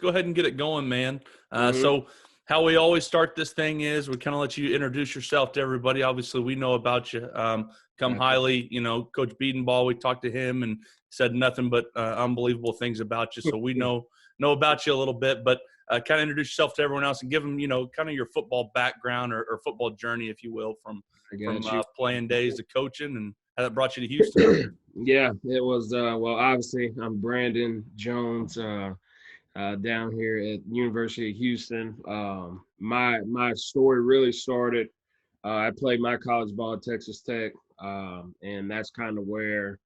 go ahead and get it going, man. Mm-hmm. So how we always start this thing is we kind of let you introduce yourself to everybody. Obviously, we know about you. Come Gotcha. highly, Coach Beatonball. We talked to him and said nothing but unbelievable things about you. So we know about you a little bit, but kind of introduce yourself to everyone else and give them, kind of your football background or football journey, if you will, from I got playing days to coaching and how that brought you to Houston. Yeah, it was. Well, obviously, I'm Brandon Jones. Down here at University of Houston. My story really started. I played my college ball at Texas Tech, and that's kind of where,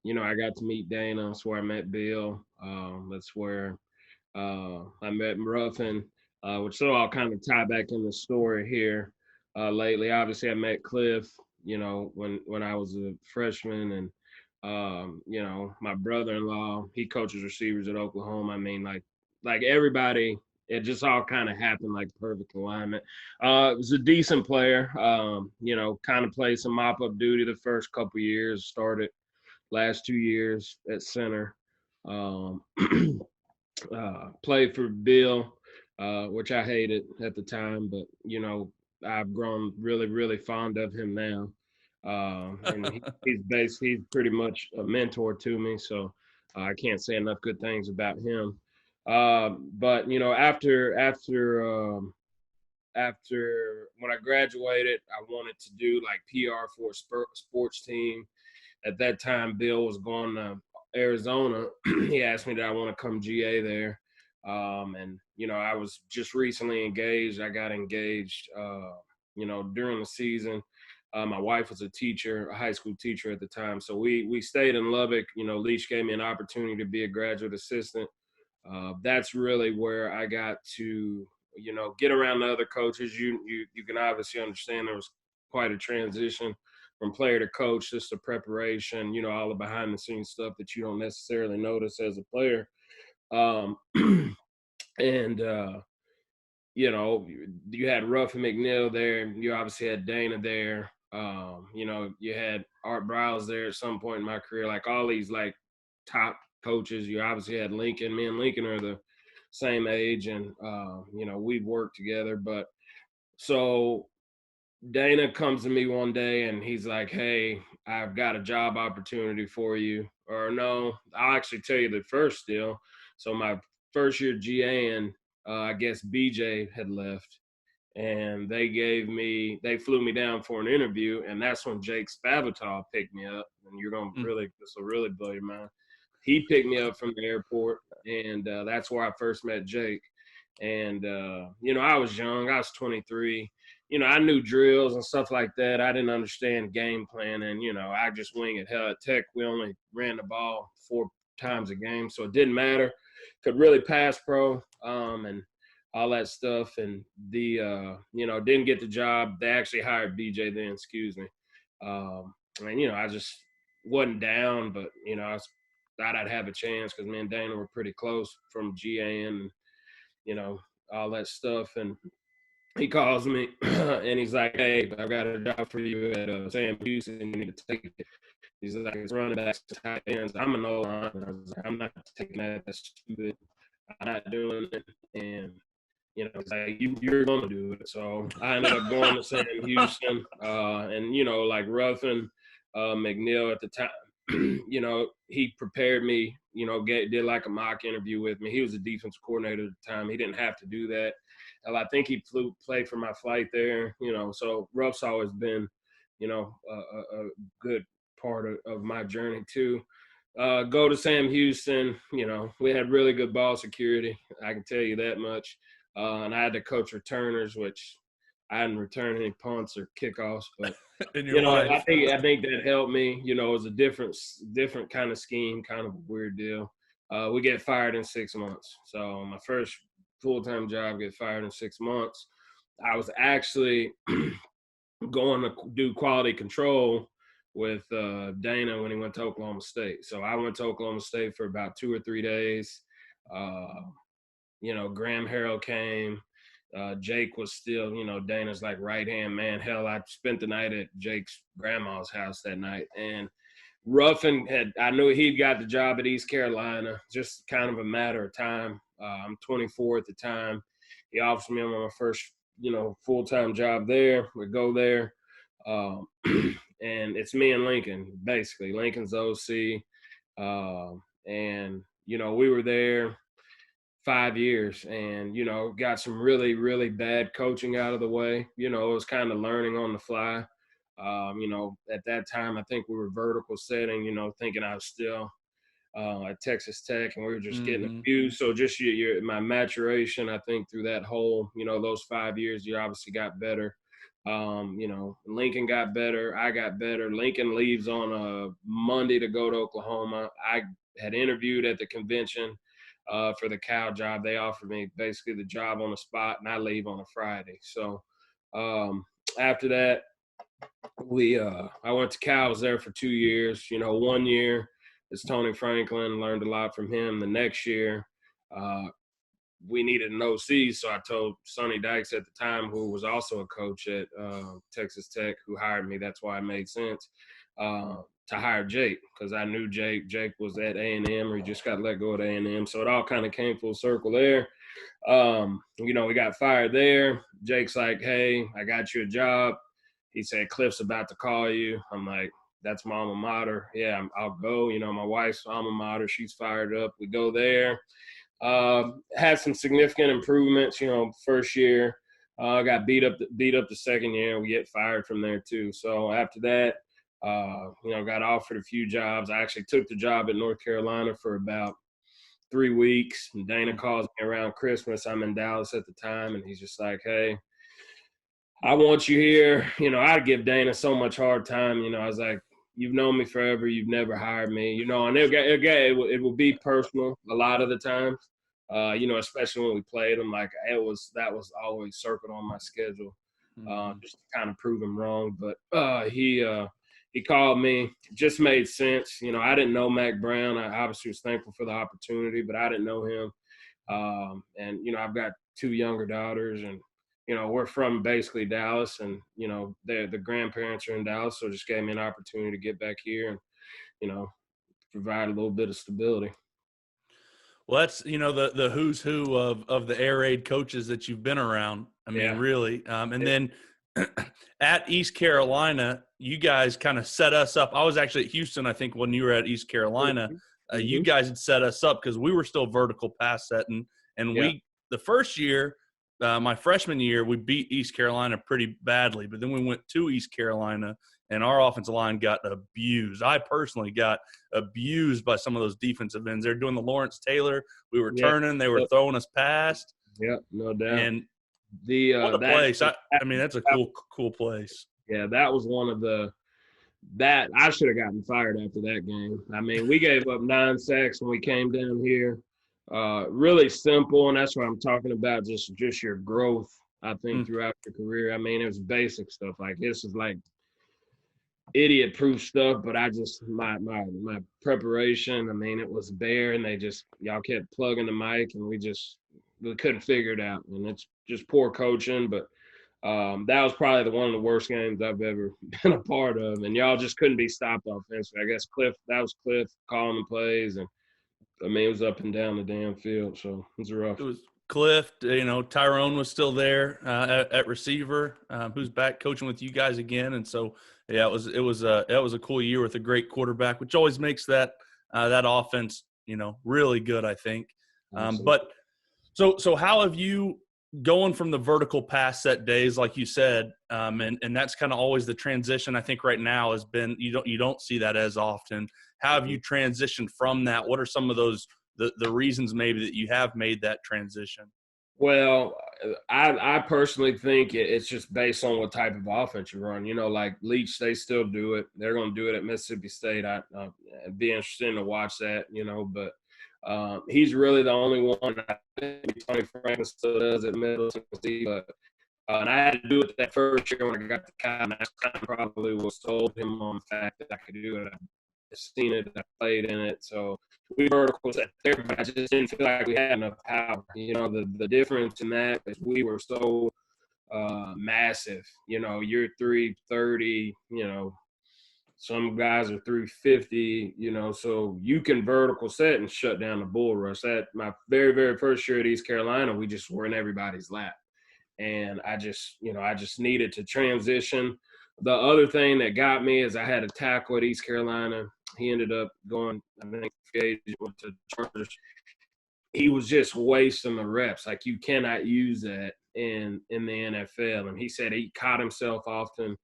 I got to meet Dana. That's where I met Bill. That's where I met Ruffin, which so I'll kind of tie back in the story here. Lately, obviously, I met Cliff. When I was a freshman, and my brother-in-law, he coaches receivers at Oklahoma. I mean, like everybody, it just all kind of happened like perfect alignment. Was a decent player. Kind of played some mop-up duty the first couple years. Started last 2 years at center. Um, Played for Bill, which I hated at the time, but I've grown really, really fond of him now. And he's pretty much a mentor to me, so I can't say enough good things about him. But after when I graduated, I wanted to do like PR for a sports team. At that time, Bill was going to Arizona. He asked me, did I want to come GA there? And I was just recently engaged. I got engaged, during the season. My wife was a teacher, a high school teacher at the time. So we stayed in Lubbock. Leach gave me an opportunity to be a graduate assistant. That's really where I got to, get around the other coaches. You can obviously understand there was quite a transition from player to coach, just the preparation, all the behind the scenes stuff that you don't necessarily notice as a player. Um, and you had Ruffin McNeil there. You obviously had Dana there. You had Art Briles there at some point in my career. Like all these like top coaches. You obviously had Lincoln. Me and Lincoln are the same age, and we've worked together. But so Dana comes to me one day and he's like, "Hey, I've got a job opportunity for you." Or no, I'll actually tell you the first deal. So my first year GA, I guess BJ had left, and they flew me down for an interview, and that's when Jake Spavital picked me up. And this will really blow your mind. He picked me up from the airport, and that's where I first met Jake. And I was young. I was 23. I knew drills and stuff like that. I didn't understand game plan, and I just wing it. Hell, at Tech, we only ran the ball 4 times a game, so it didn't matter. Could really pass pro, and all that stuff. And didn't get the job. They actually hired BJ then. Excuse me. And I just wasn't down, but I thought I'd have a chance because me and Dana were pretty close from GA and all that stuff. And he calls me and he's like, "Hey, I've got a job for you at Sam Houston. You need to take it." He's like, "It's running backs, tight ends." I'm an O-line. I was like, "I'm not taking that. That's stupid. I'm not doing it." And he's like, "You're going to do it." So I ended up going to Sam Houston, and like Ruffin, McNeil at the time. He prepared me. Did like a mock interview with me. He was a defensive coordinator at the time. He didn't have to do that. I think he played for my flight there. So Ruff's always been, a good part of my journey too. Go to Sam Houston. We had really good ball security. I can tell you that much. And I had to coach returners, which I didn't return any punts or kickoffs, but In your life. I think that helped me. It was a different kind of scheme, kind of a weird deal. We get fired in 6 months. So my first full-time job, get fired in 6 months. I was actually going to do quality control with Dana when he went to Oklahoma State. So I went to Oklahoma State for about 2 or 3 days. Graham Harrell came. Jake was still, Dana's like right-hand man. Hell, I spent the night at Jake's grandma's house that night. And Ruffin I knew he'd got the job at East Carolina, just kind of a matter of time. I'm 24 at the time. He offers me on my first, full-time job there. We go there. Um, and it's me and Lincoln, basically. Lincoln's OC. And, we were there 5 years and, got some really, really bad coaching out of the way. It was kind of learning on the fly. At that time, I think we were vertical setting, thinking I was still at Texas Tech and we were just getting Mm-hmm. abused. So just my maturation, I think through that whole, those 5 years, you obviously got better. Lincoln got better. I got better. Lincoln leaves on a Monday to go to Oklahoma. I had interviewed at the convention for the cow job. They offered me basically the job on the spot, and I leave on a Friday. So after that, I went to Cal. I was there for 2 years. 1 year it's Tony Franklin. Learned a lot from him. The next year, we needed an OC, so I told Sonny Dykes at the time, who was also a coach at Texas Tech, who hired me. That's why it made sense to hire Jake, because I knew Jake. Jake was at A&M, or he just got let go at A&M, so it all kind of came full circle there. We got fired there. Jake's like, "Hey, I got you a job." He said, "Cliff's about to call you." I'm like, "That's my alma mater. Yeah, I'll go." My wife's alma mater, she's fired up. We go there. Had some significant improvements, first year. Got beat up the second year. We get fired from there too. So after that, got offered a few jobs. I actually took the job at North Carolina for about 3 weeks. And Dana calls me around Christmas. I'm in Dallas at the time, and he's just like, "Hey, I want you here." I'd give Dana so much hard time. I was like, "You've known me forever. You've never hired me." And it will be personal a lot of the times. Especially when we played him, like that was always circled on my schedule, just to kind of prove him wrong. But he called me. It just made sense. I didn't know Mac Brown. I obviously was thankful for the opportunity, but I didn't know him. And I've got 2 younger daughters, and we're from basically Dallas, and the grandparents are in Dallas, so it just gave me an opportunity to get back here and provide a little bit of stability. Well, that's the who's who of the air raid coaches that you've been around. I mean, Yeah. really. And then at East Carolina, you guys kind of set us up. I was actually at Houston, I think, when you were at East Carolina. You guys had set us up because we were still vertical pass setting, and we the first year, my freshman year, we beat East Carolina pretty badly. But then we went to East Carolina, and our offensive line got abused. I personally got abused by some of those defensive ends. They're doing the Lawrence Taylor. We were turning. They were throwing us past. Yeah, no doubt. And what a place. I mean, that's a cool place. Yeah, that was one of that I should have gotten fired after that game. I mean, we gave up 9 sacks when we came down here. Really simple, and that's what I'm talking about, just your growth, I think, throughout your career. I mean, it was basic stuff. Like, this is like idiot-proof stuff, but I just my preparation, I mean, it was bare, and y'all kept plugging the mic, and we couldn't figure it out, and it's just poor coaching. But that was probably one of the worst games I've ever been a part of, and y'all just couldn't be stopped offensively. I guess that was Cliff calling the plays, and I mean, it was up and down the damn field, so it was rough. It was Cliff. Tyrone was still there at receiver, who's back coaching with you guys again, and so yeah, it was a cool year with a great quarterback, which always makes that offense really good, I think. But so how have you, going from the vertical pass set days, like you said, and that's kind of always the transition, I think, right now has been, you don't see that as often. How have you transitioned from that? What are some of those the reasons maybe that you have made that transition? Well, I personally think it's just based on what type of offense you run. Like Leach, they still do it. They're going to do it at Mississippi State. It'd be interesting to watch that, but he's really the only one. I think Tony Franklin still does at Middle Tennessee, but and I had to do it that first year when I got the Cal, and that's kind of probably what sold him on the fact that I could do it. I've seen it, I played in it, so we verticals at there, but I just didn't feel like we had enough power. The difference in that is we were so massive. You're 330, Some guys are 350, you know, so you can vertical set and shut down the bull rush. That my very, very first year at East Carolina, we just were in everybody's lap. And I just needed to transition. The other thing that got me is I had a tackle at East Carolina. He ended up going, I think, went to Chargers. He was just wasting the reps. Like, you cannot use that in the NFL. And he said he caught himself often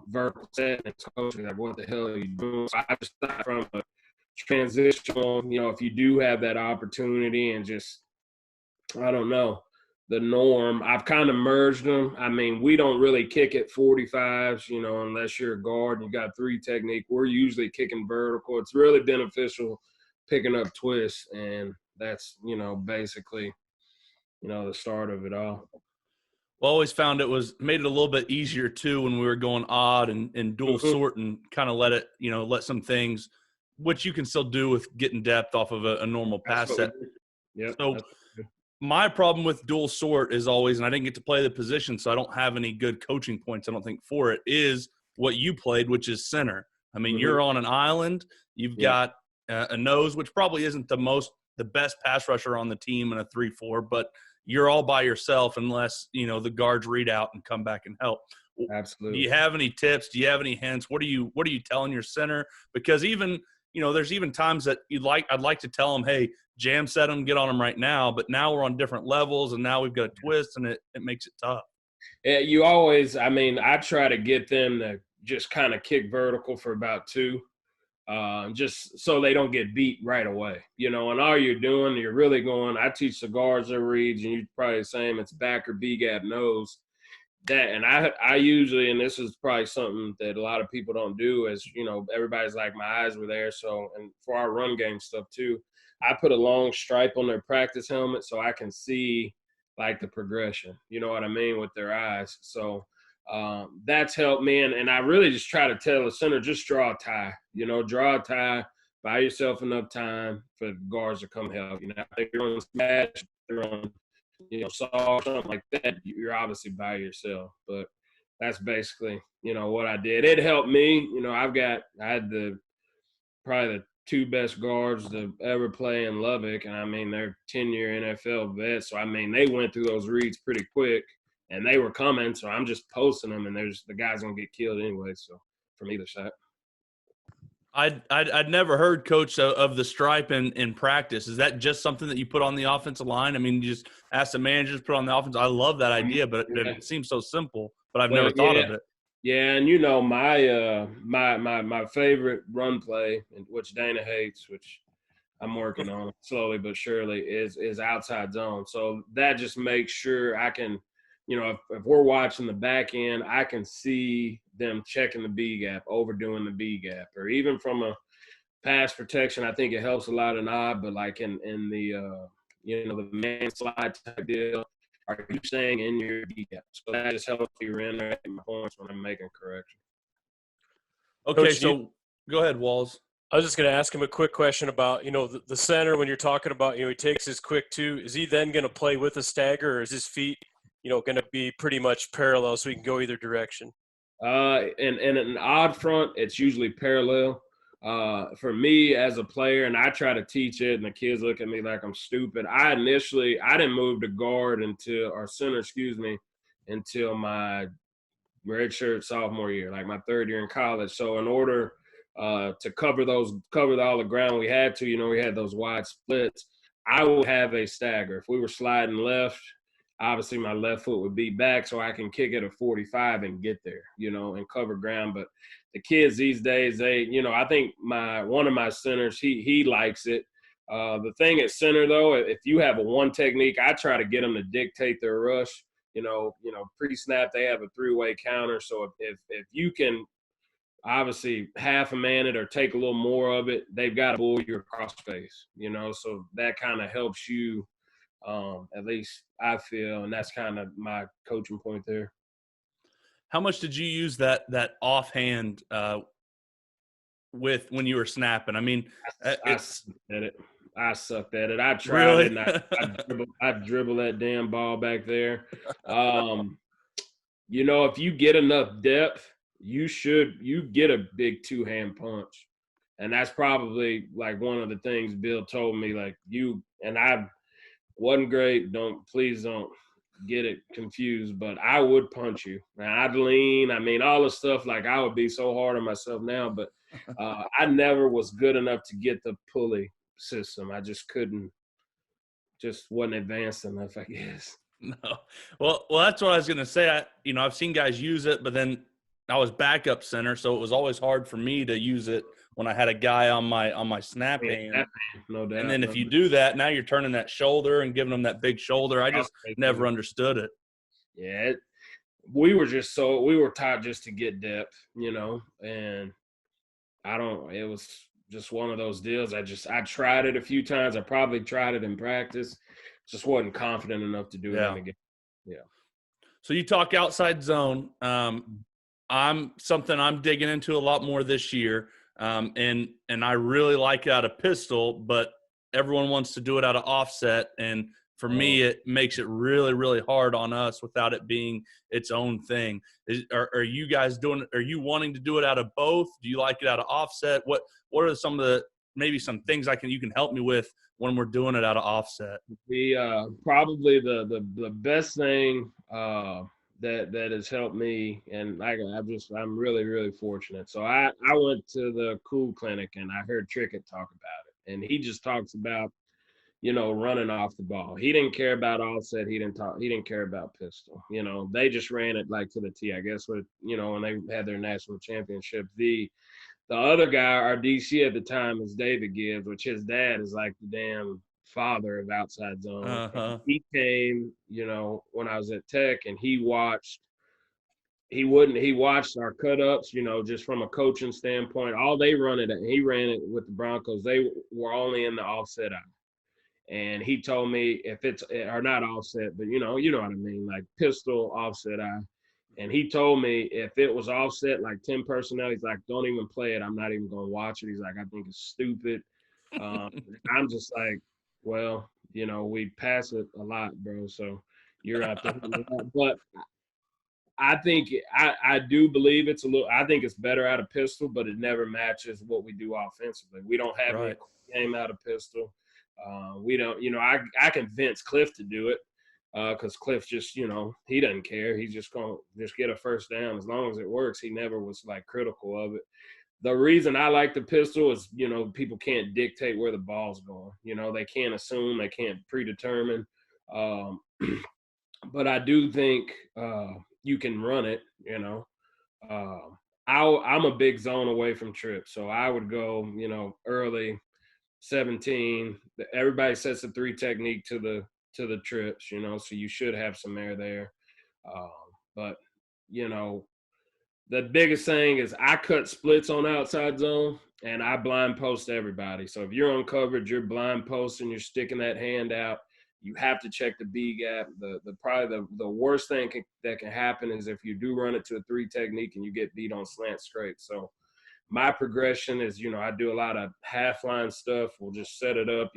vertical set, and his coach was like, what the hell are you doing? So I just thought from a transitional, you know, if you do have that opportunity and just, I don't know, the norm, I've kind of merged them. I mean, we don't really kick at 45s, you know, unless you're a guard and you got 3 technique. We're usually kicking vertical. It's really beneficial picking up twists, and that's, you know, basically, you know, the start of it all. Well, I always found it made it a little bit easier too when we were going odd and dual sort, and kind of let some things, which you can still do with getting depth off of a normal pass set. Yeah. So my problem with dual sort is always, and I didn't get to play the position, so I don't have any good coaching points, I don't think, for it, is what you played, which is center. I mean, you're on an island. You've got a nose, which probably isn't the best pass rusher on the team in a 3-4, but you're all by yourself unless, you know, the guards read out and come back and help. Absolutely. Do you have any tips? Do you have any hints? What are you telling your center? Because even, you know, there's even times that I'd like to tell them, hey, jam set them, get on them right now. But now we're on different levels, and now we've got a twist, and it makes it tough. Yeah, you always, I mean, I try to get them to just kind of kick vertical for about 2. Just so they don't get beat right away, you know, and all you're really going, I teach the guards their reads, and you're probably the same, it's back or B-gap nose. That, and I usually, and this is probably something that a lot of people don't do, is, you know, everybody's like, my eyes were there. So, and for our run game stuff too, I put a long stripe on their practice helmet so I can see like the progression, you know what I mean, with their eyes. So that's helped me. And I really just try to tell the center, just draw a tie, you know, buy yourself enough time for the guards to come help. You know, if you're on smash, they're on, you know, saw something like that, you're obviously by yourself. But that's basically, you know, what I did. It helped me. You know, I had probably the 2 best guards to ever play in Lubbock. And I mean, they're 10-year NFL vets. So, I mean, they went through those reads pretty quick, and they were coming. So I'm just posting them, and the guy's going to get killed anyway. So from either side. I'd never heard, Coach, of the stripe in practice. Is that just something that you put on the offensive line? I mean, you just ask the managers to put on the offense. I love that idea, but it seems so simple. But I've never thought of it. Yeah, and you know, my favorite run play, which Dana hates, which I'm working on slowly but surely, is outside zone. So that just makes sure I can, you know, if we're watching the back end, I can see them checking the B gap, overdoing the B gap, or even from a pass protection. I think it helps a lot in odd, but like in the you know, the man slide type deal, are you staying in your B gap? So that just helps you reiterate my points when I'm making correction. Okay, Coach, so go ahead, Walls. I was just going to ask him a quick question about, you know, the center, when you're talking about, you know, he takes his quick 2. Is he then going to play with a stagger, or is his feet, you know, going to be pretty much parallel so he can go either direction? In an odd front, it's usually parallel. For me as a player, and I try to teach it, and the kids look at me like I'm stupid. I didn't move to guard until my redshirt sophomore year, like my 3rd year in college. So in order to cover all the ground we had to, you know, we had those wide splits, I would have a stagger. If we were sliding left, obviously my left foot would be back so I can kick it at 45 and get there, you know, and cover ground. But the kids these days, you know, I think one of my centers, he likes it. The thing at center, though, if you have a 1 technique, I try to get them to dictate their rush. You know, pre-snap, they have a 3-way counter. So if you can obviously half a man it or take a little more of it, they've got to bull you across space, you know, so that kind of helps you, at least I feel, and that's kind of my coaching point there. How much did you use that offhand with when you were snapping? I mean, I sucked at it. I tried really? it, and I dribble that damn ball back there. You know, if you get enough depth, you get a big two-hand punch. And that's probably like one of the things Bill told me, like I wasn't great. Please don't get it confused, but I would punch you. And I'd lean. I mean, all the stuff, like I would be so hard on myself now, but I never was good enough to get the pulley system. I just couldn't, just wasn't advanced enough, I guess. No. Well, that's what I was going to say. I've seen guys use it, but then I was backup center, so it was always hard for me to use it when I had a guy on my snap hand. No doubt. And then if you do that, now you're turning that shoulder and giving them that big shoulder. I just never understood it. Yeah, we were taught just to get depth, and it was just one of those deals. I tried it a few times. I probably tried it in practice. Just wasn't confident enough to do it in the game. Yeah. So you talk outside zone. I'm digging into a lot more this year. And I really like it out of pistol, but everyone wants to do it out of offset. And for me, it makes it really, really hard on us without it being its own thing. Are you guys are you wanting to do it out of both? Do you like it out of offset? What are some of maybe some things you can help me with when we're doing it out of offset? Probably the best thing, that has helped me, and I'm really, really fortunate. So I went to the Cool Clinic and I heard Trickett talk about it, and he just talks about, running off the ball. He didn't care about offset. He didn't care about pistol. They just ran it like to the T, I guess, when they had their national championship. The other guy, our DC at the time, is David Gibbs, which his dad is like the damn father of outside zone. Uh-huh. He came, when I was at Tech, and he watched our cut ups, just from a coaching standpoint. All they run it, he ran it with the Broncos. They were only in the offset eye. And he told me if it's, or not offset, but you know what I mean, like pistol offset eye. And he told me if it was offset, like 10 personnel, he's like, don't even play it. I'm not even going to watch it. He's like, I think it's stupid. I'm just like, well, we pass it a lot, bro. So you're out there. But I think I do believe I think it's better out of pistol, but it never matches what we do offensively. We don't have any game out of pistol. We don't, I convinced Cliff to do it. Because Cliff just, he doesn't care. He's just going to just get a first down. As long as it works, he never was, like, critical of it. The reason I like the pistol is, people can't dictate where the ball's going. They can't assume. They can't predetermine. But I do think you can run it, I'm a big zone away from trips. So I would go, early 17. Everybody sets a 3 technique to the trips, so you should have some air there. But, the biggest thing is I cut splits on outside zone and I blind post everybody. So if you're on coverage, you're blind posting, you're sticking that hand out. You have to check the B gap. Probably the worst thing that can happen is if you do run it to a 3 technique and you get beat on slant straight. So my progression is, I do a lot of half line stuff. We'll just set it up,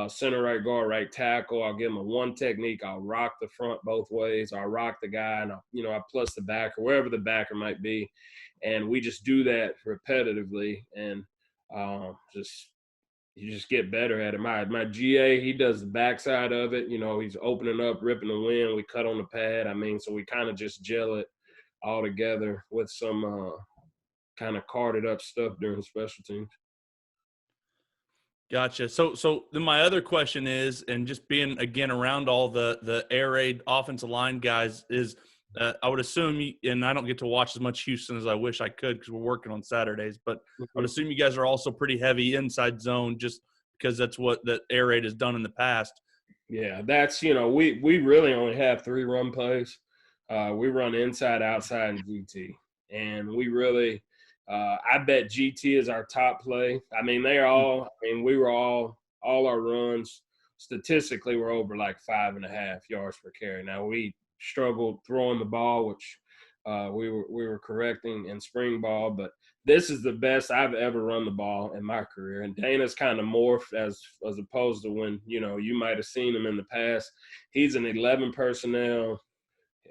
center right guard, right tackle. I'll give them a 1 technique. I'll rock the front both ways. I'll rock the guy, and I plus the backer, wherever the backer might be. And we just do that repetitively, and you just get better at it. My GA, he does the backside of it. He's opening up, ripping the wind. We cut on the pad. So we kind of just gel it all together with some kind of carded up stuff during special teams. Gotcha. So then my other question is, and just being again around all the air raid offensive line guys is, I would assume, and I don't get to watch as much Houston as I wish I could because we're working on Saturdays, but I would assume you guys are also pretty heavy inside zone just because that's what the air raid has done in the past. Yeah, that's, we really only have 3 run plays. We run inside, outside, and GT. And we really I bet GT is our top play. We were all our runs statistically were over like 5.5 yards per carry. Now we struggled throwing the ball, which we were correcting in spring ball, but this is the best I've ever run the ball in my career. And Dana's kind of morphed as opposed to when, you might have seen him in the past. He's an 11 personnel.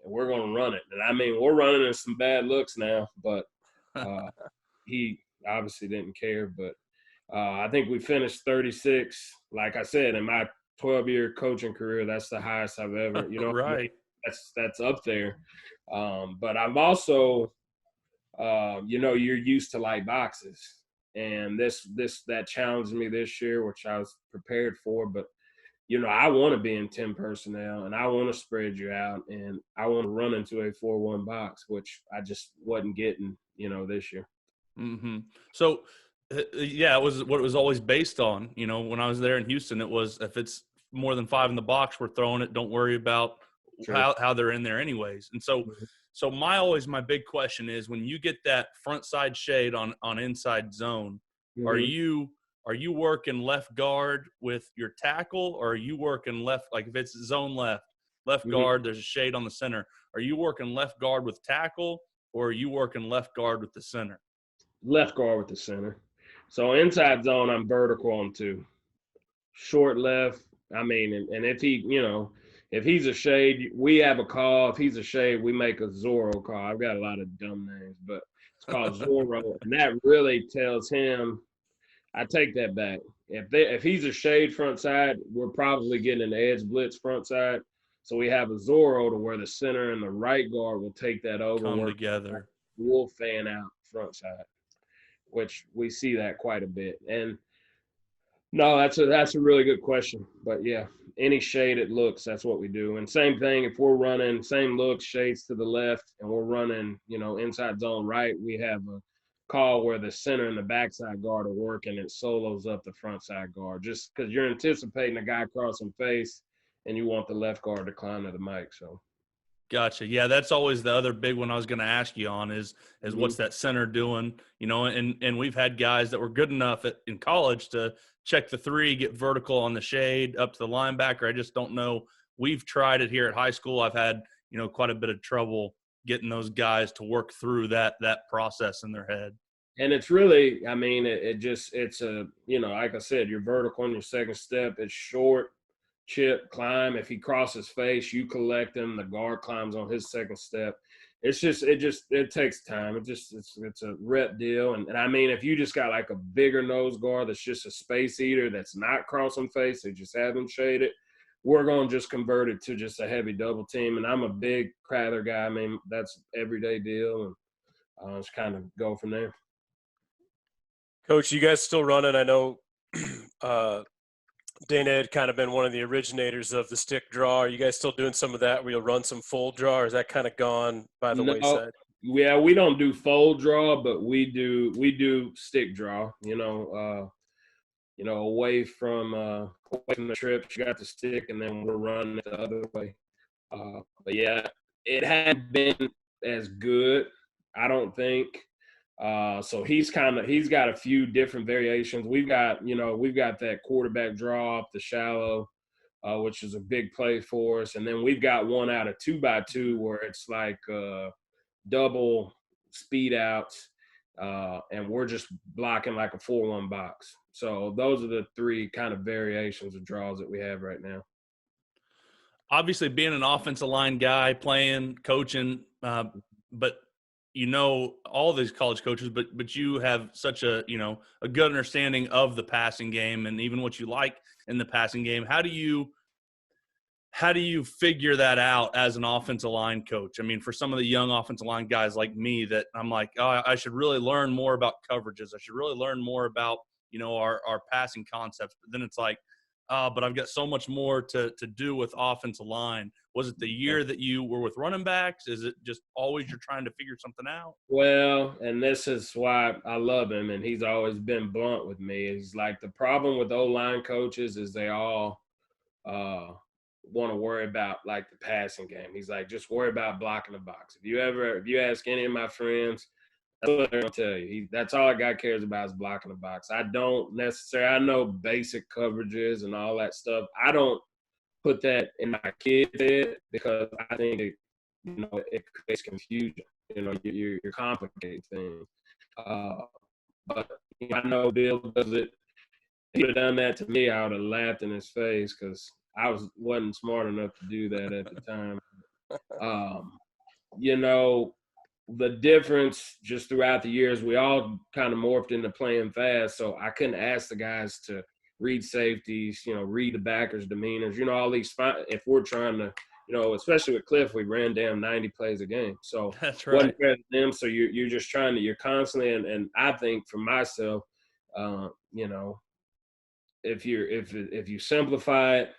we're going to run it. And I mean, we're running in some bad looks now, but he obviously didn't care. But I think we finished 36. Like I said, in my 12-year coaching career, that's the highest I've ever, Right. That's up there. But I've also, you're used to light boxes, and that challenged me this year, which I was prepared for. But I want to be in 10 personnel, and I want to spread you out, and I want to run into a 4-1 box, which I just wasn't getting, this year. Mm-hmm. So, yeah, it was what it was always based on. When I was there in Houston, it was if it's more than 5 in the box, we're throwing it. Don't worry about Sure. how they're in there anyways. And so, my big question is when you get that front side shade on inside zone, are you working left guard with your tackle, or are you working left, like if it's zone left guard, there's a shade on the center. Are you working left guard with tackle, or are you working left guard with the center? Left guard with the center. So inside zone, I'm vertical on 2. Short left. I mean, and if if he's a shade, we have a call. If he's a shade, we make a Zorro call. I've got a lot of dumb names, but it's called Zorro, and that really tells him. I take that back. If he's a shade front side, we're probably getting an edge blitz front side. So we have a Zorro to where the center and the right guard will take that over. Come together. We'll fan out front side, which we see that quite a bit. And no, that's a really good question. But yeah, any shade it looks, that's what we do. And same thing, if we're running same looks, shades to the left, and we're running, inside zone right, we have a call where the center and the backside guard are working, and it solos up the front side guard, just because you're anticipating a guy crossing face, and you want the left guard to climb to the mic. So. Gotcha. Yeah, that's always the other big one I was going to ask you on is what's that center doing? And we've had guys that were good enough in college to check the 3, get vertical on the shade up to the linebacker. I just don't know. We've tried it here at high school. I've had, quite a bit of trouble getting those guys to work through that process in their head. And it's really, I mean, it's a, like I said, you're vertical on your second step. It's short. Chip, climb. If he crosses face, you collect him. The guard climbs on his second step. It takes time. It's a rep deal. And I mean, if you just got like a bigger nose guard that's just a space eater that's not crossing face, they just have him shaded, we're going to just convert it to just a heavy double team. And I'm a big Crowther guy. I mean, that's everyday deal. And just kind of go from there. Coach, you guys still running? I know Dana had kind of been one of the originators of the stick draw. Are you guys still doing some of that where you'll run some fold draw, or is that kind of gone by the wayside? Yeah, we don't do fold draw, but we do stick draw, away from the trips, you got the stick, and then we're running it the other way. But yeah, it hadn't been as good, I don't think. So he's got a few different variations. We've got that quarterback draw off the shallow, which is a big play for us. And then we've got one out of 2x2 where it's like double speed outs, and we're just blocking like a 4-1 box. So those are the 3 kind of variations of draws that we have right now. Obviously, being an offensive line guy, playing, coaching, but all these college coaches, but you have such a good understanding of the passing game and even what you like in the passing game. How do you figure that out as an offensive line coach? I mean, for some of the young offensive line guys like me that I'm like, oh, I should really learn more about coverages. I should really learn more about, our passing concepts. But then it's like, but I've got so much more to do with offensive line. Was it the year that you were with running backs? Is it just always you're trying to figure something out? Well, and this is why I love him, and he's always been blunt with me. He's like, the problem with O-line coaches is they all want to worry about like the passing game. He's like, just worry about blocking the box. If you ask any of my friends, that's what they're gonna tell you. That's all a guy cares about is blocking the box. I don't necessarily. I know basic coverages and all that stuff. I don't put that in my kid's head because I think it creates confusion. You're complicating things. But I know Bill does it. If he would have done that to me, I would have laughed in his face because I wasn't smart enough to do that at the time. Um, you know, the difference just throughout the years, we all kind of morphed into playing fast. So I couldn't ask the guys to read safeties, read the backers' demeanors, all these. If we're trying to, especially with Cliff, we ran down 90 plays a game. So That's wasn't right. fair to them. So you're just trying to, you're constantly, and I think for myself, you know, if you simplify it,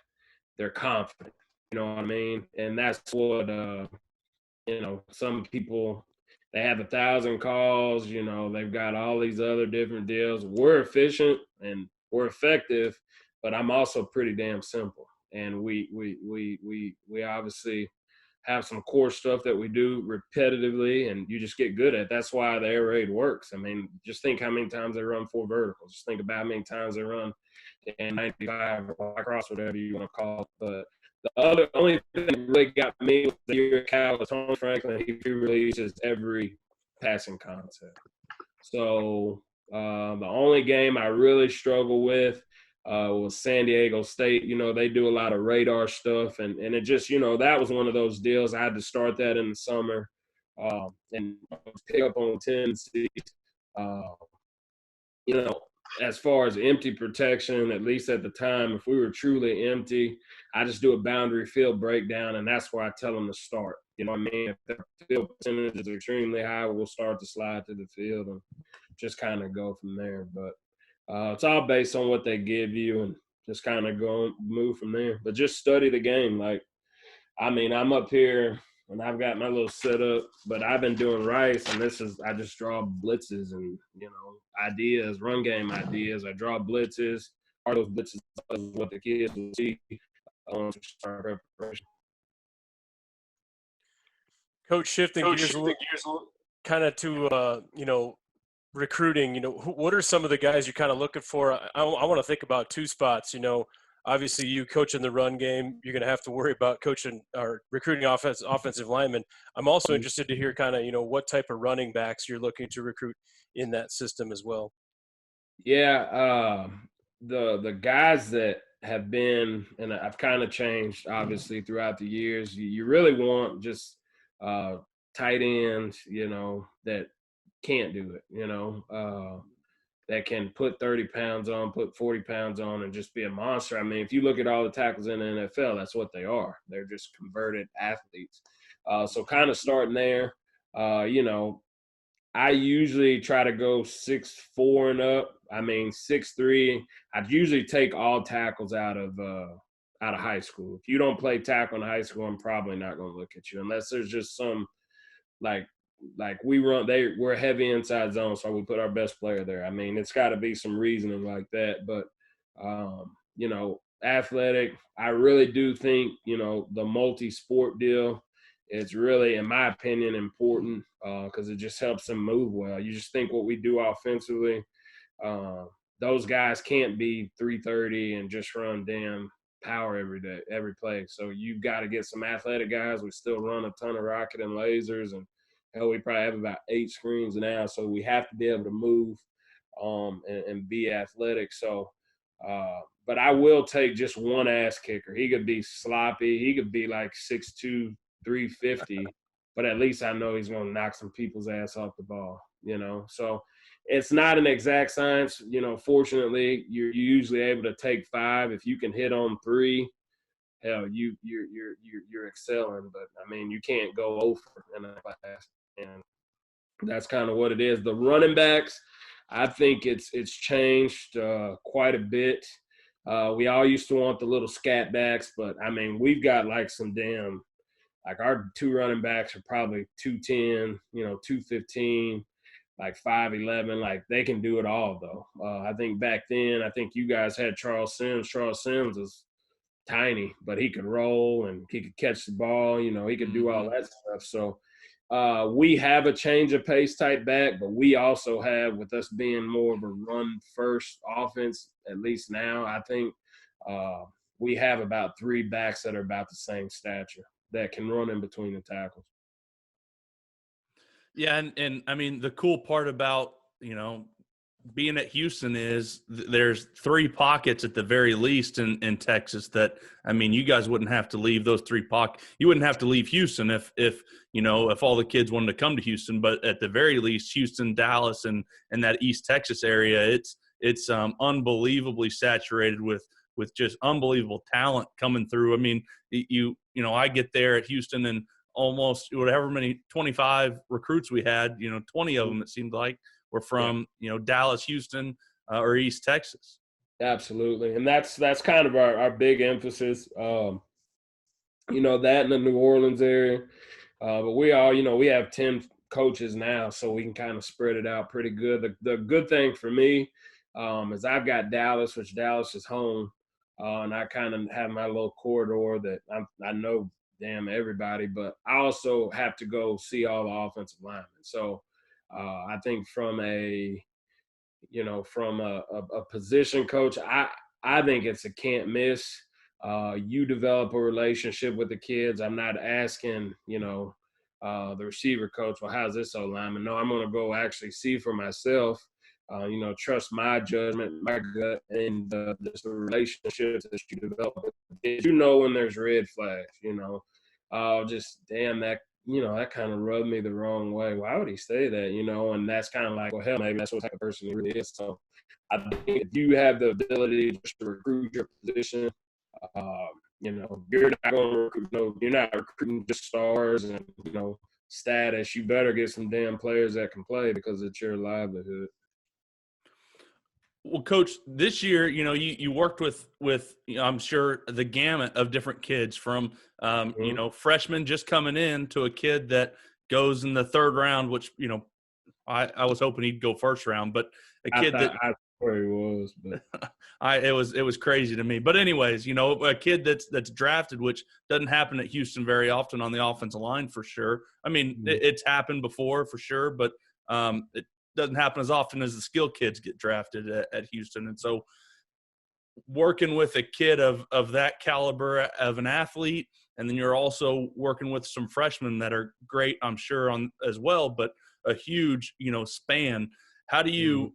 they're confident. You know what I mean? And that's what some people, they have 1,000 calls, they've got all these other different deals. We're efficient and we're effective, but I'm also pretty damn simple. And we obviously have some core stuff that we do repetitively and you just get good at. That's why the air raid works. I mean, just think how many times they run 4 verticals. Just think about how many times they run and 95 or across, whatever you want to call it. But the only thing that really got me was the year Cal was Tony Franklin. He releases every passing concept. So the only game I really struggle with was San Diego State. They do a lot of radar stuff, and it just, that was one of those deals. I had to start that in the summer and pick up on tendencies. Uh, as far as empty protection, at least at the time, if we were truly empty, I just do a boundary field breakdown, and that's where I tell them to start. You know what I mean? If the field percentage is extremely high, we'll start to slide to the field and just kind of go from there. But it's all based on what they give you and just kind of move from there. But just study the game. I'm up here and I've got my little setup, but I've been doing Rice, and I just draw blitzes and, ideas, run game ideas. I draw blitzes. Are those blitzes what the kids will see on start preparation? Coach, shifting gears a little, kind of to, recruiting, what are some of the guys you're kind of looking for? I want to think about 2 spots, obviously you coaching the run game, you're going to have to worry about coaching or recruiting offensive linemen. I'm also interested to hear kind of, what type of running backs you're looking to recruit in that system as well. Yeah. The guys that have been, and I've kind of changed obviously throughout the years, you really want just tight ends, that can't do it, that can put 30 pounds on, put 40 pounds on, and just be a monster. I mean, if you look at all the tackles in the NFL, that's what they are. They're just converted athletes. So kind of starting there, I usually try to go 6'4" and up. I mean, 6'3". I'd usually take all tackles out of high school. If you don't play tackle in high school, I'm probably not going to look at you unless there's just some like we're heavy inside zone, so we put our best player there. I mean, it's got to be some reasoning like that. But athletic, I really do think the multi-sport deal is really, in my opinion, important because it just helps them move well. You just think what we do offensively, those guys can't be 330 and just run damn power every play. So you've got to get some athletic guys. We still run a ton of rocket and lasers, and hell, we probably have about 8 screens now. So we have to be able to move and be athletic. So, but I will take just one ass kicker. He could be sloppy. He could be like 6'2", 350, but at least I know he's going to knock some people's ass off the ball, So it's not an exact science. Fortunately, you're usually able to take 5. If you can hit on 3, hell, you're excelling. But I mean, you can't go over in a class, and that's kind of what it is. The running backs, I think it's changed quite a bit. We all used to want the little scat backs, but I mean, we've got like some damn, like our 2 running backs are probably 210, 215. Like 5'11", like they can do it all though. I think back then, I think you guys had Charles Sims. Charles Sims was tiny, but he could roll and he could catch the ball. He could do all that stuff. So we have a change of pace type back, but we also have, with us being more of a run first offense, at least now, I think we have about 3 backs that are about the same stature that can run in between the tackles. Yeah, and I mean, the cool part about, being at Houston is there's 3 pockets at the very least in Texas that, I mean, you guys wouldn't have to leave those 3 pockets. You wouldn't have to leave Houston if all the kids wanted to come to Houston, but at the very least, Houston, Dallas, and that East Texas area, it's unbelievably saturated with just unbelievable talent coming through. I mean, I get there at Houston and almost whatever many 25 recruits we had, 20 of them it seemed like were from Dallas, Houston, or East Texas. Absolutely, and that's kind of our big emphasis. That in the New Orleans area, but we all we have 10 coaches now, so we can kind of spread it out pretty good. The good thing for me is I've got Dallas, which Dallas is home, and I kind of have my little corridor that I know damn everybody, but I also have to go see all the offensive linemen. So I think from a position coach, I think it's a can't miss. You develop a relationship with the kids. I'm not asking, the receiver coach, well, how's this O-lineman? No, I'm going to go actually see for myself, trust my judgment, my gut, and just the relationships that you develop with the kids. When there's red flags, just damn that. That kind of rubbed me the wrong way. Why would he say that? And that's kind of like, well, hell, maybe that's what type of person he really is. So I think if you have the ability just to recruit your position, you're not going to recruit, you're not recruiting just stars and, status. You better get some damn players that can play because it's your livelihood. Well, Coach, this year, you worked with I'm sure the gamut of different kids from, freshmen just coming in to a kid that goes in the 3rd round, which, I was hoping he'd go 1st round, but a kid I swear he was, but it was crazy to me. But anyways, a kid that's drafted, which doesn't happen at Houston very often on the offensive line for sure. I mean, it's happened before for sure, but it doesn't happen as often as the skill kids get drafted at Houston. And so working with a kid of that caliber of an athlete, and then you're also working with some freshmen that are great, I'm sure, on as well, but a huge, span. How do you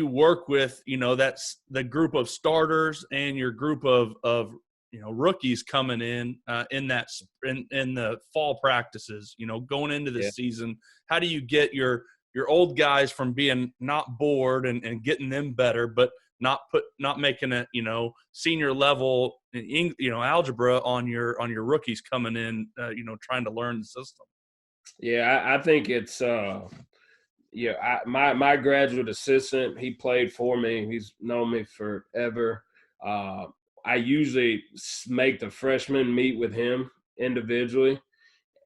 work with, that's the group of starters and your group of rookies coming in the fall practices, going into the season? How do you get your old guys from being not bored and getting them better, but not making it, senior level, algebra on your rookies coming in, trying to learn the system? Yeah, I think it's my graduate assistant, he played for me. He's known me forever. I usually make the freshmen meet with him individually,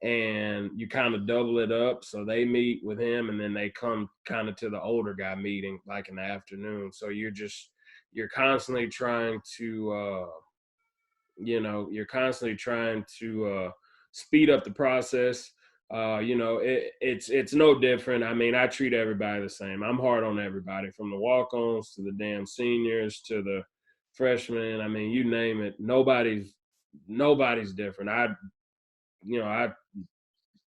and you kind of double it up. So they meet with him, and then they come kind of to the older guy meeting like in the afternoon. So you're constantly trying to, speed up the process. It's no different. I mean, I treat everybody the same. I'm hard on everybody, from the walk-ons to the damn seniors to the freshmen. I mean, you name it. Nobody's different. I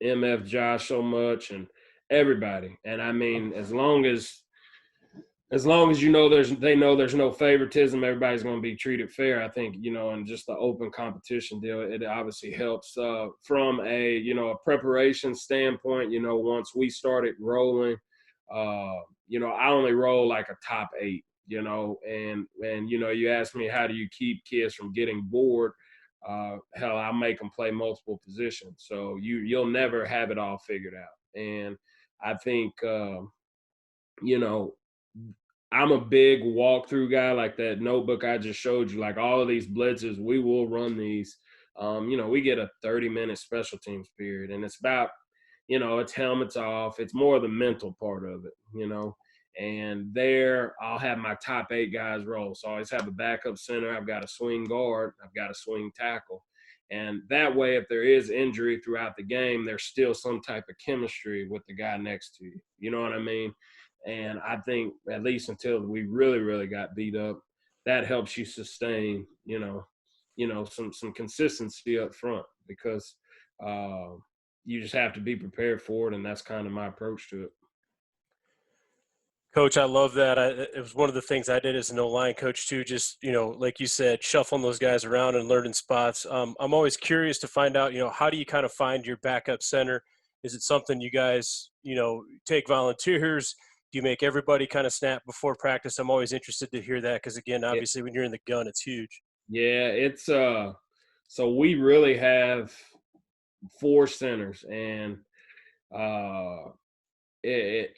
MF Josh so much and everybody. And I mean, as long as there's no favoritism, everybody's going to be treated fair. I think, and just the open competition deal, it obviously helps from a preparation standpoint. Once we started rolling, I only roll like a top 8, and you ask me, how do you keep kids from getting bored? Hell, I make them play multiple positions. So you'll never have it all figured out. And I think, I'm a big walkthrough guy, like that notebook I just showed you, like all of these blitzes, we will run these. We get a 30-minute special teams period, and it's about, it's helmets off. It's more the mental part of it, and there I'll have my top 8 guys roll. So I always have a backup center. I've got a swing guard. I've got a swing tackle. And that way, if there is injury throughout the game, there's still some type of chemistry with the guy next to you. You know what I mean? And I think at least until we really, really got beat up, that helps you sustain, some consistency up front, because you just have to be prepared for it. And that's kind of my approach to it. Coach, I love that. It was one of the things I did as an O-line coach too. Just like you said, shuffling those guys around and learning spots. I'm always curious to find out, how do you kind of find your backup center? Is it something you guys, take volunteers? Do you make everybody kind of snap before practice? I'm always interested to hear that because, again, obviously when you're in the gun, it's huge. Yeah, it's so we really have 4 centers, and uh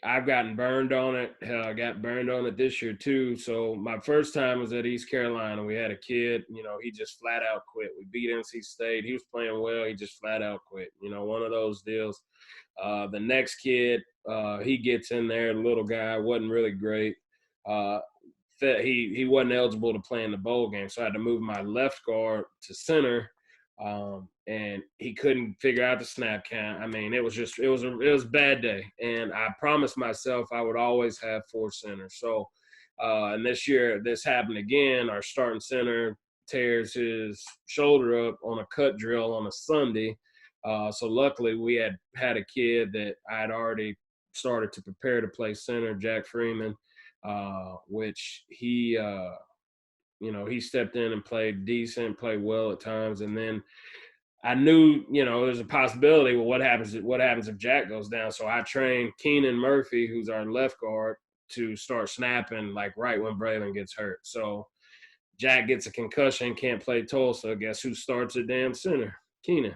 I've gotten burned on it. Hell, I got burned on it this year too. So my first time was at East Carolina. We had a kid, he just flat out quit. We beat NC State. He was playing well. He just flat out quit. One of those deals. The next kid, he gets in there. The little guy wasn't really great. He wasn't eligible to play in the bowl game, so I had to move my left guard to center. And he couldn't figure out the snap count. I mean, it was a bad day. And I promised myself I would always have 4 centers. So, and this year this happened again. Our starting center tears his shoulder up on a cut drill on a Sunday. So luckily we had a kid that I had already started to prepare to play center, Jack Freeman, which he stepped in and played decent, played well at times. And then I knew, there's a possibility, well, what happens if Jack goes down? So I trained Keenan Murphy, who's our left guard, to start snapping like right when Braylon gets hurt. So Jack gets a concussion, can't play Tulsa. Guess who starts at damn center? Keenan.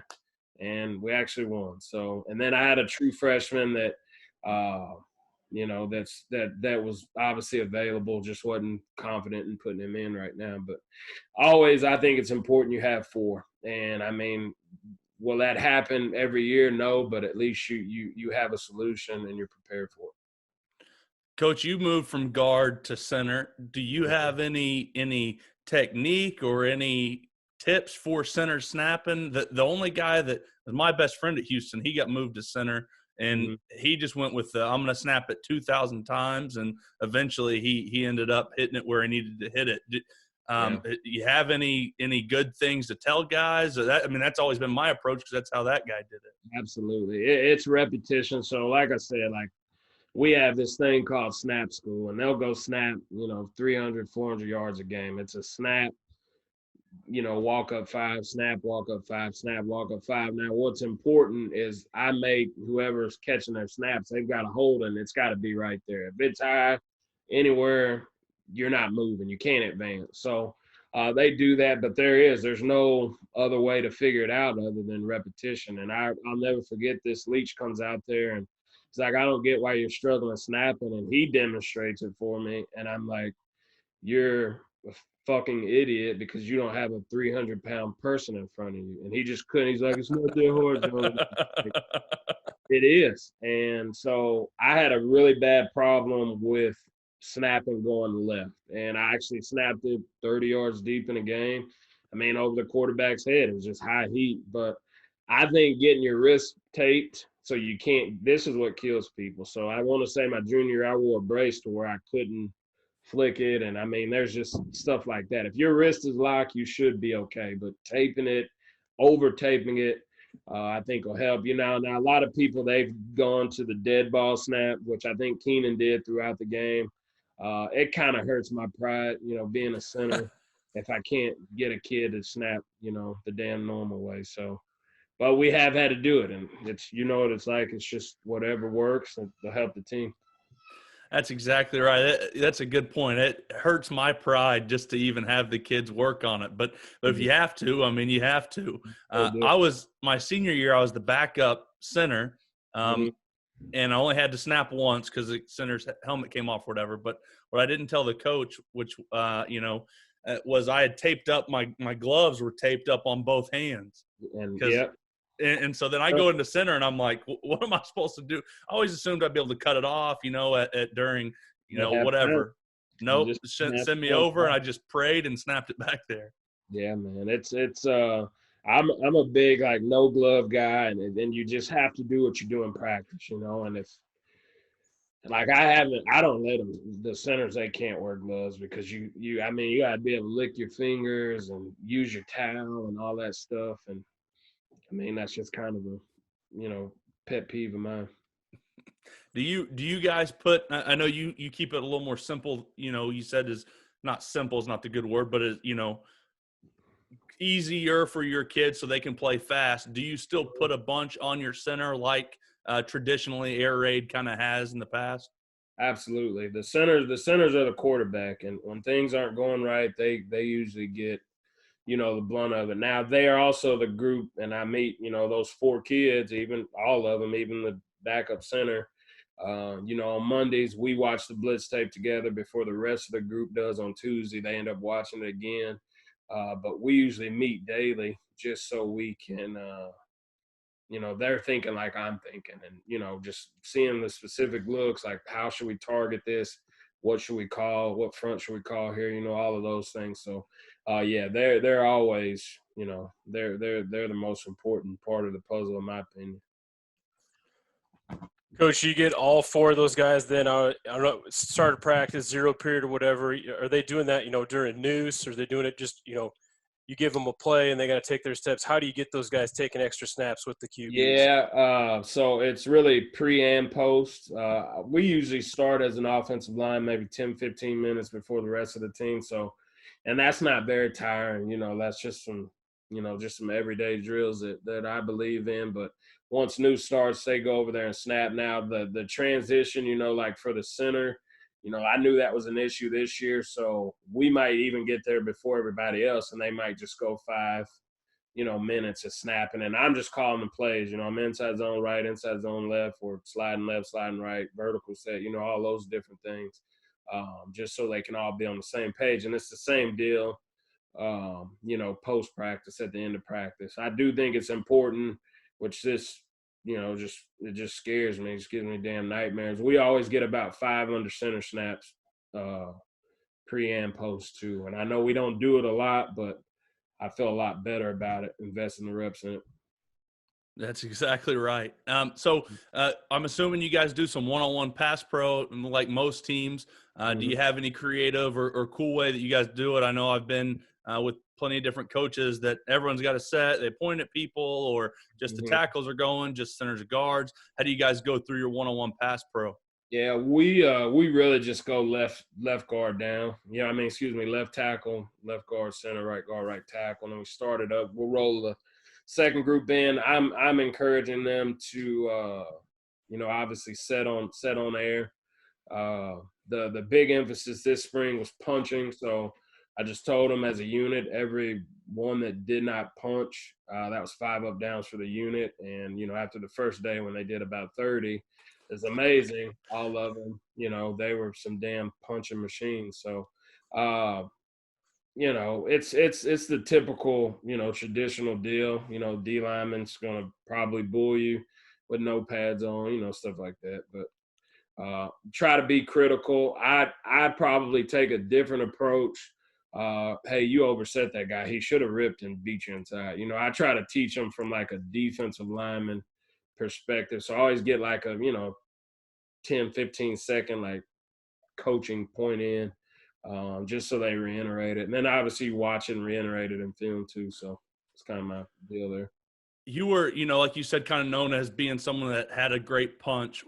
And we actually won. So, and then I had a true freshman that, that was obviously available, just wasn't confident in putting him in right now. But always, I think it's important you have 4. And I mean, will that happen every year? No, but at least you have a solution and you're prepared for it. Coach, you moved from guard to center. Do you have any technique or any tips for center snapping? The only guy that was my best friend at Houston, he got moved to center. And he just went with I'm going to snap it 2,000 times, and eventually he ended up hitting it where he needed to hit it. You have any good things to tell guys? That's always been my approach because that's how that guy did it. Absolutely, it's repetition. So, like I said, we have this thing called snap school, and they'll go snap 300, 400 yards a game. It's a snap. Walk up 5, snap, walk up 5, snap, walk up 5. Now, what's important is I make whoever's catching their snaps, they've got a hold, and it's got to be right there. If it's high anywhere, you're not moving. You can't advance. So they do that, but there's no other way to figure it out other than repetition. And I'll never forget this. Leach comes out there, and he's like, I don't get why you're struggling snapping. And he demonstrates it for me. And I'm like, you're a fucking idiot because you don't have a 300-pound person in front of you. And he just couldn't. He's like, it's not that hard. It is. And so I had a really bad problem with snapping going left. And I actually snapped it 30 yards deep in a game. I mean, over the quarterback's head. It was just high heat. But I think getting your wrist taped so you can't – this is what kills people. So I want to say my junior year, I wore a brace to where I couldn't flick it. And, I mean, there's just stuff like that. If your wrist is locked, you should be okay. But taping it, over-taping it, I think will help you. Now, a lot of people, they've gone to the dead ball snap, which I think Keenan did throughout the game. It kind of hurts my pride, being a center, if I can't get a kid to snap, the damn normal way. So, but we have had to do it, and it's, what it's like. It's just whatever works to help the team. That's exactly right. That's a good point. It hurts my pride just to even have the kids work on it. But if you have to, you have to. My senior year, I was the backup center, and I only had to snap once because the center's helmet came off or whatever. But what I didn't tell the coach, which, was I had taped up my gloves were taped up on both hands. And so then I go into center, and I'm like, what am I supposed to do? I always assumed I'd be able to cut it off, during, whatever. Nope, send me over, and I just prayed and snapped it back there. Yeah, man. I'm a big, no glove guy, and then you just have to do what you do in practice, and if, I don't let them, the centers, they can't wear gloves because you got to be able to lick your fingers and use your towel and all that stuff. And that's just kind of a, pet peeve of mine. Do you guys put? I know you keep it a little more simple. You know, you said is not simple is not the good word, but easier for your kids so they can play fast. Do you still put a bunch on your center like traditionally air raid kind of has in the past? Absolutely. The centers are the quarterback, and when things aren't going right, they usually get, the blunt of it. Now they are also the group, and I meet, those four kids, even all of them, even the backup center. On Mondays we watch the blitz tape together before the rest of the group does. On Tuesday they end up watching it again. But we usually meet daily just so we can, they're thinking like I'm thinking, and, just seeing the specific looks, like how should we target this? What should we call? What front should we call here? All of those things. So, yeah, they're always, they're the most important part of the puzzle, in my opinion. Coach, you get all four of those guys then, I don't know, start of practice, zero period or whatever. Are they doing that, during noose, or are they doing it just, you give them a play and they got to take their steps? How do you get those guys taking extra snaps with the QBs? Yeah, so it's really pre and post. We usually start as an offensive line maybe 10, 15 minutes before the rest of the team. So, and that's not very tiring. That's just some everyday drills that I believe in. But once new starts, they go over there and snap. Now the transition, like for the center, I knew that was an issue this year. So we might even get there before everybody else, and they might just go 5 minutes of snapping, and I'm just calling the plays. I'm inside zone right, inside zone left, or sliding left, sliding right, vertical set, all those different things, just so they can all be on the same page. And it's the same deal, post practice, at the end of practice. I do think it's important, which it just scares me. It just gives me damn nightmares. We always get about 5 under center snaps, pre and post too. And I know we don't do it a lot, but I feel a lot better about it, investing the reps in it. That's exactly right. So I'm assuming you guys do some one-on-one pass pro like most teams. Do you have any creative or cool way that you guys do it? I know I've been with plenty of different coaches that everyone's got a set. They point at people, or just the tackles are going, just centers of guards. How do you guys go through your one-on-one pass pro? Yeah, we really just go left guard down. Left tackle, left guard, center, right guard, right tackle. And then we start it up. We'll roll the second group in. I'm encouraging them to obviously set on air. The big emphasis this spring was punching. So I just told them, as a unit, every one that did not punch, that was 5 up downs for the unit. And after the first day, when they did about 30. It's amazing. All of them, they were some damn punching machines. So, it's the typical, traditional deal. D lineman's gonna probably bull you with no pads on, stuff like that. But try to be critical. I'd probably take a different approach. Hey, you overset that guy. He should have ripped and beat you inside. I try to teach them from like a defensive lineman perspective. So I always get like a, 10, 15 second like coaching point in, just so they reiterate it. And then obviously watch it and reiterate it in film too. So it's kind of my deal there. You were, like you said, kind of known as being someone that had a great punch.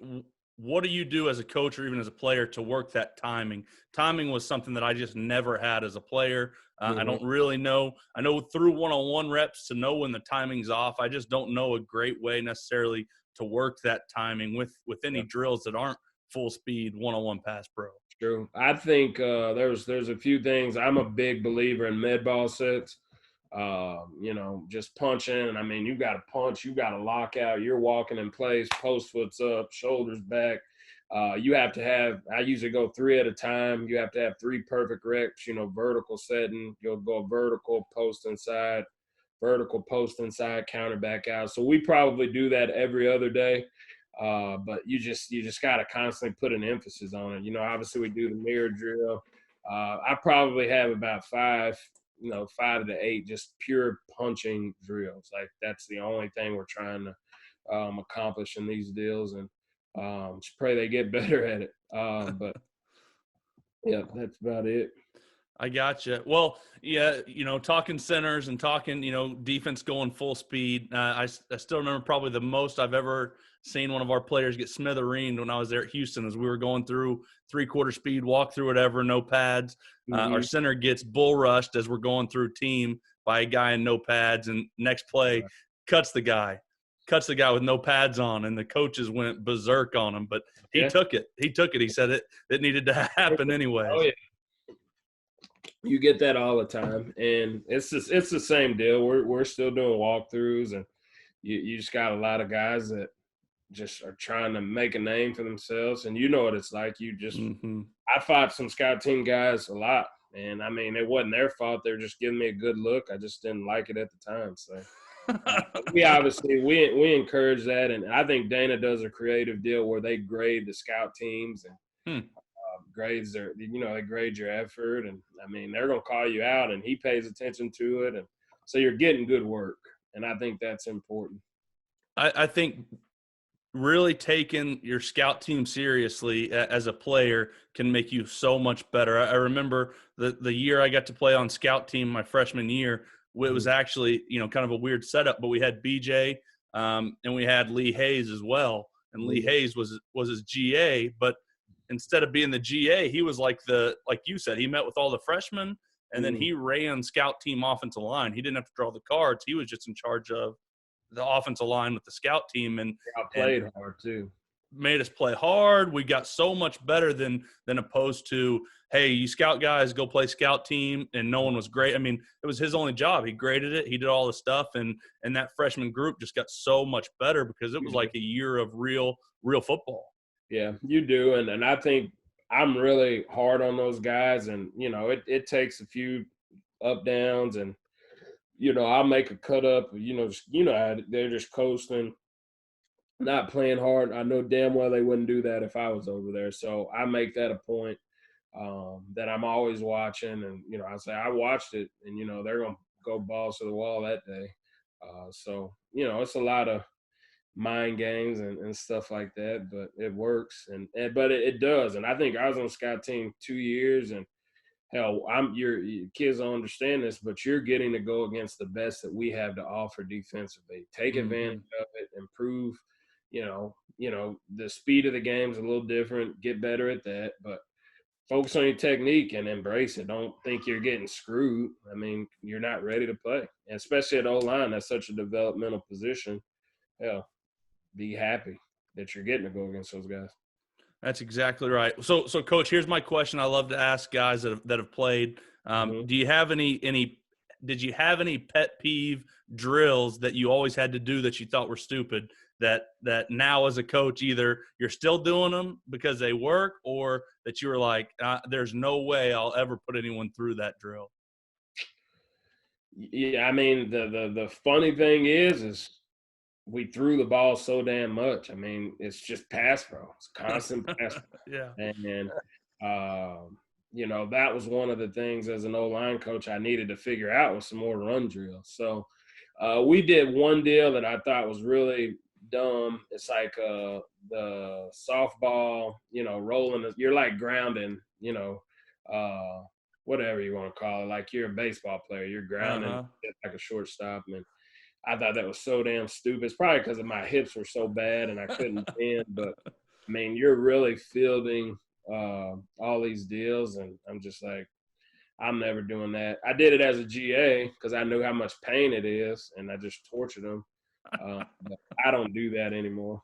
What do you do as a coach or even as a player to work that timing? Timing was something that I just never had as a player. I don't really know. I know through one-on-one reps to know when the timing's off. I just don't know a great way necessarily to work that timing with any drills that aren't full speed one-on-one pass pro. True. I think there's a few things. I'm a big believer in med ball sets. Just punching. And I mean, you got to punch, you got to lock out. You're walking in place, post foot's up, shoulders back. You have to have, I usually go 3 at a time. You have to have 3 perfect reps, vertical setting. You'll go vertical, post inside, vertical, post inside, counter back out. So we probably do that every other day. But you just got to constantly put an emphasis on it. Obviously we do the mirror drill. I probably have about 5 to 8 just pure punching drills. Like that's the only thing we're trying to accomplish in these deals, and just pray they get better at it. But yeah, that's about it. I gotcha. Well, yeah, talking centers and talking, defense going full speed. I still remember probably the most I've ever seen one of our players get smithereened when I was there at Houston as we were going through 3/4 speed, walk through whatever, no pads. Our center gets bull rushed as we're going through team by a guy in no pads, and next play cuts the guy with no pads on, and the coaches went berserk on him. But he took it. He said it needed to happen anyways. Oh, yeah. You get that all the time, and it's the same deal. We're still doing walkthroughs, and you just got a lot of guys that just are trying to make a name for themselves, and you know what it's like. You just I fought some scout team guys a lot, and I mean it wasn't their fault. They were just giving me a good look. I just didn't like it at the time. So we obviously we encourage that, and I think Dana does a creative deal where they grade the scout teams and grades their, they grade your effort, and I mean they're gonna call you out, and he pays attention to it, and so you're getting good work, and I think that's important. I think really taking your scout team seriously as a player can make you so much better. I remember the year I got to play on scout team my freshman year. It was actually, kind of a weird setup, but we had BJ and we had Lee Hayes as well. And Lee Hayes was his GA, but instead of being the GA, he was like you said, he met with all the freshmen, and then he ran scout team offensive line. He didn't have to draw the cards. He was just in charge of the offensive line with the scout team, and played hard too. Made us play hard. We got so much better than opposed to, hey, you scout guys go play scout team, and no one was great. I mean, it was his only job. He graded it. He did all the stuff, and that freshman group just got so much better because it was like a year of real football. Yeah, you do, and I think I'm really hard on those guys, and it takes a few up downs, and I'll make a cut up. They're just coasting, not playing hard. I know damn well they wouldn't do that if I was over there. So I make that a point that I'm always watching, and I say I watched it, and they're gonna go balls to the wall that day. So it's a lot of mind games and stuff like that, but it works, but it does. And I think I was on scout team 2 years, and hell, your kids don't understand this, but you're getting to go against the best that we have to offer defensively. Take advantage of it, improve. The speed of the game is a little different. Get better at that, but focus on your technique and embrace it. Don't think you're getting screwed. I mean, you're not ready to play, and especially at O-line. That's such a developmental position. Hell, be happy that you're getting to go against those guys. That's exactly right. So Coach, here's my question. I love to ask guys that have played. Do you have did you have any pet peeve drills that you always had to do that you thought were stupid that now as a coach, either you're still doing them because they work, or that you were like, there's no way I'll ever put anyone through that drill? Yeah, I mean, the funny thing is we threw the ball so damn much. I mean, it's just pass pro. It's constant pass pro. Yeah. And that was one of the things as an O-line coach I needed to figure out was some more run drills. So we did one deal that I thought was really dumb. It's like the softball, rolling. You're like grounding, whatever you want to call it. Like you're a baseball player. You're grounding like a shortstop. And I thought that was so damn stupid. It's probably because my hips were so bad and I couldn't bend. But, I mean, you're really fielding all these deals, and I'm just like, I'm never doing that. I did it as a GA because I knew how much pain it is, and I just tortured them. But I don't do that anymore.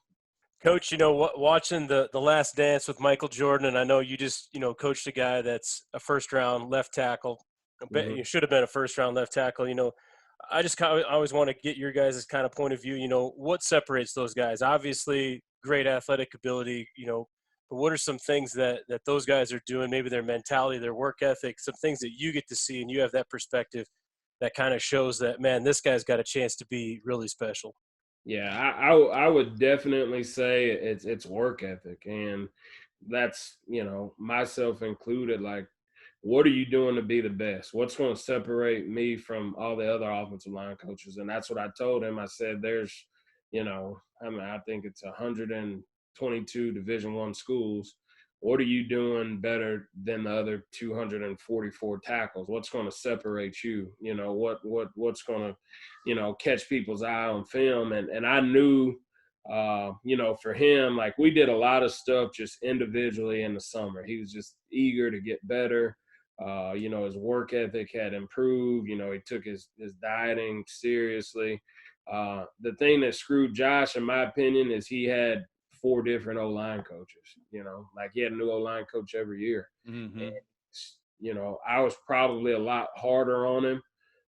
Coach, watching the Last Dance with Michael Jordan, and I know you just, coached a guy that's a first-round left tackle. You should have been a first-round left tackle. I always want to get your guys' kind of point of view. What separates those guys? Obviously, great athletic ability, but what are some things that those guys are doing, maybe their mentality, their work ethic, some things that you get to see and you have that perspective that kind of shows that, man, this guy's got a chance to be really special? Yeah, I would definitely say it's work ethic, and that's, myself included. Like, what are you doing to be the best? What's going to separate me from all the other offensive line coaches? And that's what I told him. I said, there's, I think it's 122 Division I schools. what are you doing better than the other 244 tackles? What's going to separate you? You know, what's going to, you know, catch people's eye on film? And I knew, you know, for him, like we did a lot of stuff just individually in the summer. He was just eager to get better. You know, his work ethic had improved. You know, he took his dieting seriously. The thing that screwed Josh, in my opinion, is he had 4 different O-line coaches. You know, like he had a new O-line coach every year. Mm-hmm. And, you know, I was probably a lot harder on him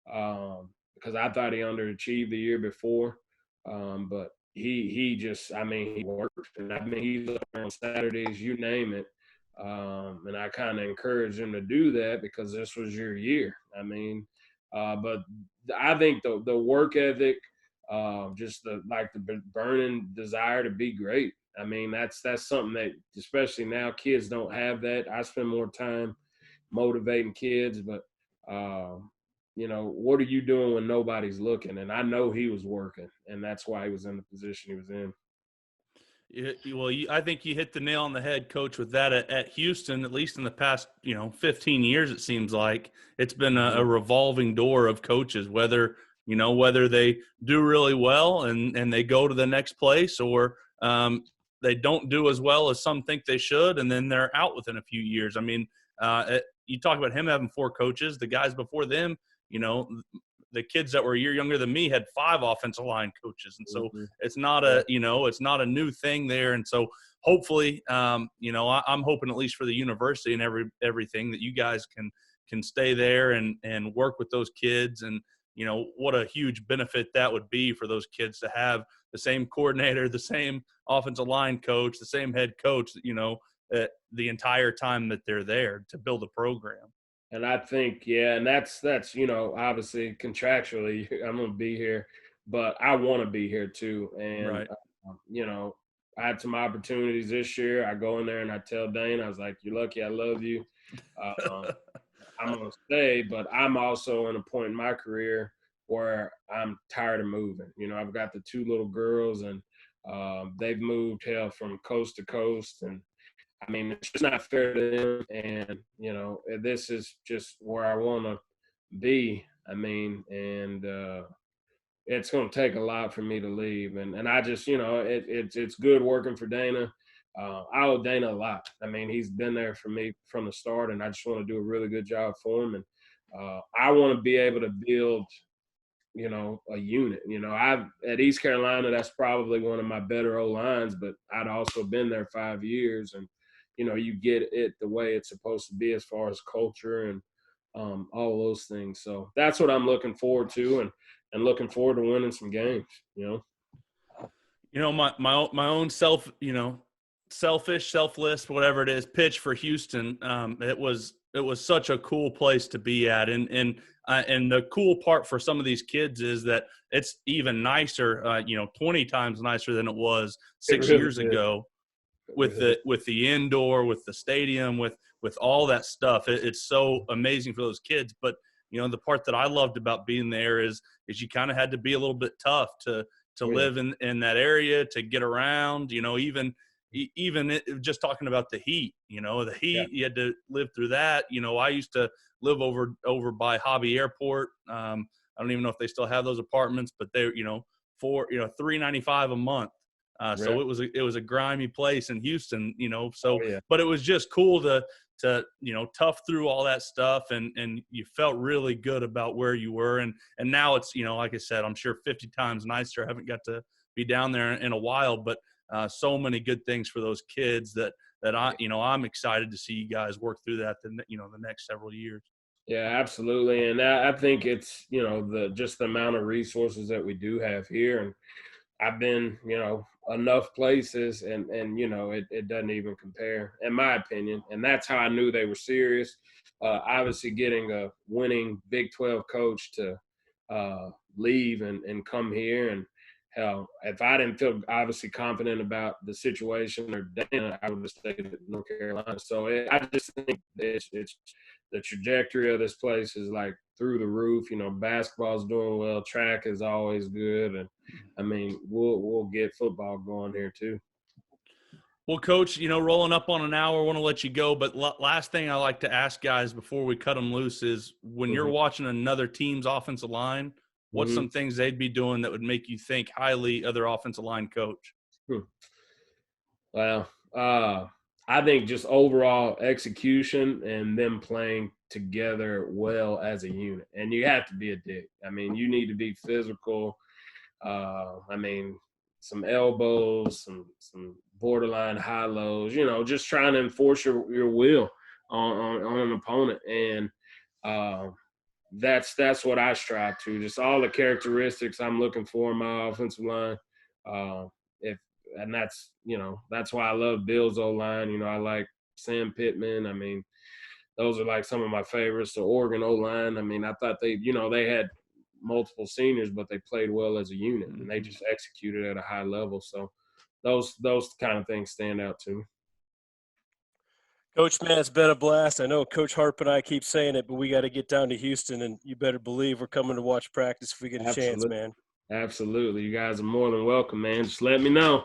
because I thought he underachieved the year before. But he just, I mean, he worked. And I mean, he's up on Saturdays, you name it. And I kind of encouraged him to do that because this was your year. I mean, but I think the work ethic, just the burning desire to be great. I mean, that's something that, especially now, kids don't have that. I spend more time motivating kids, but you know, what are you doing when nobody's looking? And I know he was working, and that's why he was in the position he was in. Well, I think you hit the nail on the head, Coach, with that at Houston. At least in the past, 15 years, it seems like it's been a revolving door of coaches. Whether they do really well and they go to the next place, or they don't do as well as some think they should, and then they're out within a few years. I mean, you talk about him having 4 coaches. The guys before them, the kids that were a year younger than me had 5 offensive line coaches. And so it's not it's not a new thing there. And so hopefully, I'm hoping, at least for the university and everything, that you guys can stay there and work with those kids. And, what a huge benefit that would be for those kids to have the same coordinator, the same offensive line coach, the same head coach, the entire time that they're there to build a program. And I think, and that's obviously contractually I'm going to be here, but I want to be here too. And, right. I had some opportunities this year. I go in there and I tell Dane, I was like, you're lucky, I love you. I'm going to stay, but I'm also in a point in my career where I'm tired of moving. I've got the 2 little girls, and they've moved from coast to coast, and I mean, it's just not fair to them. And, this is just where I want to be. I mean, and it's going to take a lot for me to leave. And I just, it's good working for Dana. I owe Dana a lot. I mean, he's been there for me from the start, and I just want to do a really good job for him. And I want to be able to build a unit. I've at East Carolina, that's probably one of my better O-lines, but I'd also been there 5 years, and you get it the way it's supposed to be as far as culture and all those things. So that's what I'm looking forward to, and looking forward to winning some games. My own selfish, selfless, whatever it is, pitch for Houston. It was such a cool place to be at, and the cool part for some of these kids is that it's even nicer, 20 times nicer than it was 6 years ago, with the indoor, with the stadium, with all that stuff. It's so amazing for those kids. But the part that I loved about being there is you kind of had to be a little bit tough to live in that area, to get around. Even just talking about the heat, the heat, you had to live through that. I used to live over by Hobby Airport. I don't even know if they still have those apartments, but they're, for $395 a month. So it was a grimy place in Houston, but it was just cool to tough through all that stuff, and you felt really good about where you were. And now it's, like I said, I'm sure 50 times nicer. I haven't got to be down there in a while, but so many good things for those kids that I'm excited to see you guys work through that the next several years. Yeah, absolutely. And I think it's, just the amount of resources that we do have here. And I've been, enough places, and it doesn't even compare, in my opinion. And that's how I knew they were serious. Obviously, getting a winning Big 12 coach to leave and come here, and hell, if I didn't feel obviously confident about the situation or Dana, I would have stayed at North Carolina. So I just think it's the trajectory of this place is like through the roof. Basketball's doing well, track is always good, and I mean we'll get football going here too. Well, Coach, rolling up on an hour, I want to let you go. But last thing I like to ask guys before we cut them loose is when you're watching another team's offensive line, what's some things they'd be doing that would make you think highly of their offensive line coach? Well, I think just overall execution and them playing together well as a unit. And you have to be a dick. I mean, you need to be physical. Some elbows, some borderline high lows, just trying to enforce your will on an opponent. And that's what I strive to. Just all the characteristics I'm looking for in my offensive line. That's why I love Bill's O-line. I like Sam Pittman. I mean, those are like some of my favorites. The Oregon O-line. I mean, I thought they had multiple seniors, but they played well as a unit, and they just executed at a high level. So those kind of things stand out to me. Coach, man, it's been a blast. I know Coach Harp and I keep saying it, but we got to get down to Houston, and you better believe we're coming to watch practice if we get a chance, man. Absolutely. You guys are more than welcome, man. Just let me know.